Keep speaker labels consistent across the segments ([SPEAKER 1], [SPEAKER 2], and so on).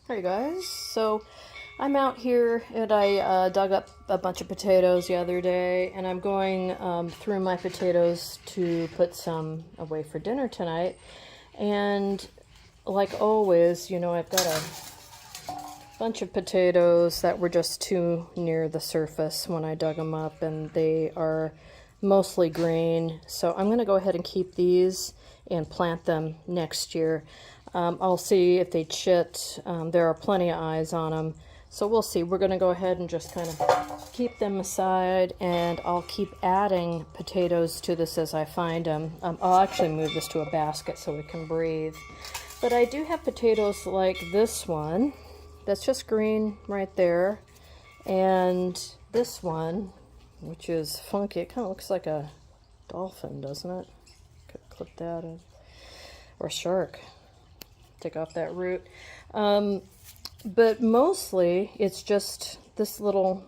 [SPEAKER 1] Hey guys, so I'm out here and I dug up a bunch of potatoes the other day, and I'm going through my potatoes to put some away for dinner tonight. And like always, I've got a bunch of potatoes that were just too near the surface when I dug them up, and they are mostly green. So I'm going to go ahead and keep these and plant them next year. I'll see if they chit. There are plenty of eyes on them, so we'll see. We're going to go ahead and just kind of keep them aside, and I'll keep adding potatoes to this as I find them. I'll actually move this to a basket so we can breathe. But I do have potatoes like this one that's just green right there, and this one, which is funky. It kind of looks like a dolphin, doesn't it? Could clip that in. Or a shark. Take off that root. But mostly it's just this little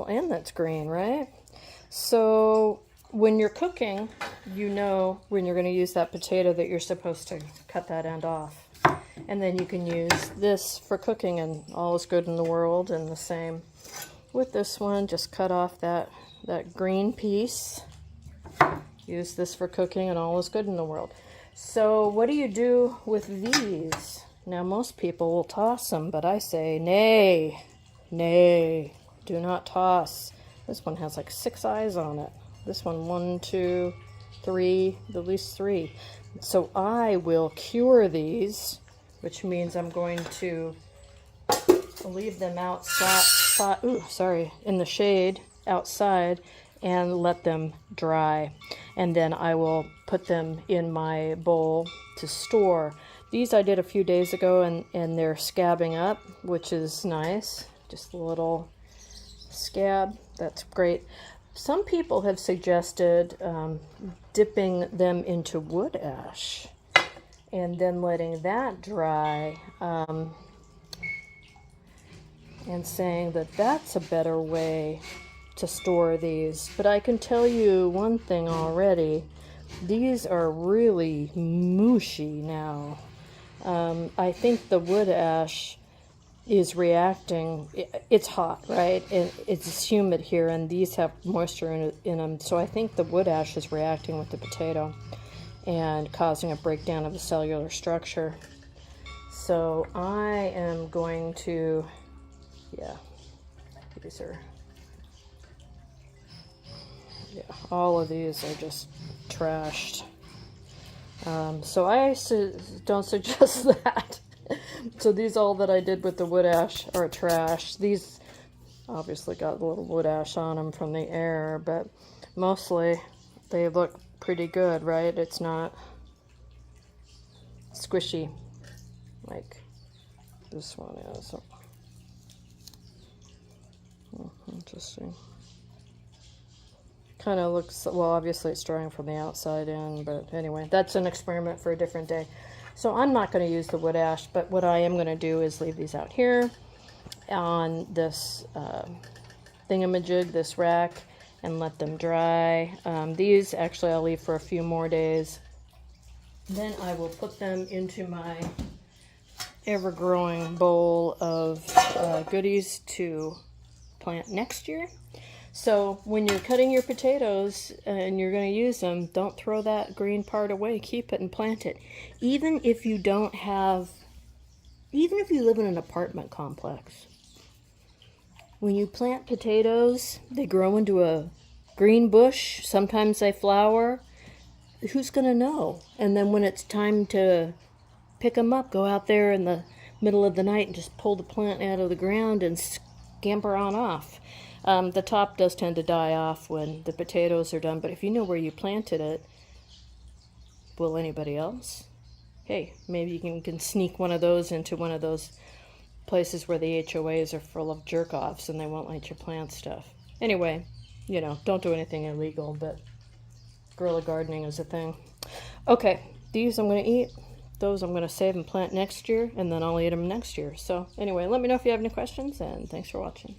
[SPEAKER 1] end that's green, right? So when you're cooking, you know when you're going to use that potato that you're supposed to cut that end off. And then you can use this for cooking and all is good in the world. And the same with this one, just cut off that green piece. Use this for cooking and all is good in the world. So what do you do with these? Now most people will toss them, but I say nay, nay, do not toss. This one has like 6 eyes on it. This one, 1, 2, 3, at least 3. So I will cure these, which means I'm going to leave them outside, in the shade outside, and let them dry. And then I will put them in my bowl to store. These I did a few days ago, and they're scabbing up, which is nice. Just a little scab. That's great. Some people have suggested dipping them into wood ash and then letting that dry, and saying that that's a better way to store these. But I can tell you one thing already. These are really mushy now. I think the wood ash is reacting. It's hot, right? And it's humid here, and these have moisture in them. So I think the wood ash is reacting with the potato and causing a breakdown of the cellular structure. So I am going to, these are, all of these are just trashed. So I don't suggest that. So these all that I did with the wood ash are trash. These obviously got a little wood ash on them from the air, but mostly they look pretty good, right? It's not squishy like this one is. Interesting. Kind of looks, well, obviously it's drying from the outside in, but anyway, that's an experiment for a different day. So I'm not going to use the wood ash, but what I am going to do is leave these out here on this thingamajig, this rack, and let them dry. These actually I'll leave for a few more days. Then I will put them into my ever-growing bowl of goodies to plant next year. So when you're cutting your potatoes and you're going to use them, don't throw that green part away. Keep it and plant it. Even if you live in an apartment complex, when you plant potatoes, they grow into a green bush. Sometimes they flower. Who's going to know? And then when it's time to pick them up, go out there in the middle of the night and just pull the plant out of the ground and scamper on off. The top does tend to die off when the potatoes are done, but if you know where you planted it, will anybody else? Hey, maybe you can sneak one of those into one of those places where the HOAs are full of jerk-offs and they won't let you plant stuff. Anyway, don't do anything illegal, but guerrilla gardening is a thing. Okay, these I'm going to eat. Those I'm going to save and plant next year, and then I'll eat them next year. So anyway, let me know if you have any questions, and thanks for watching.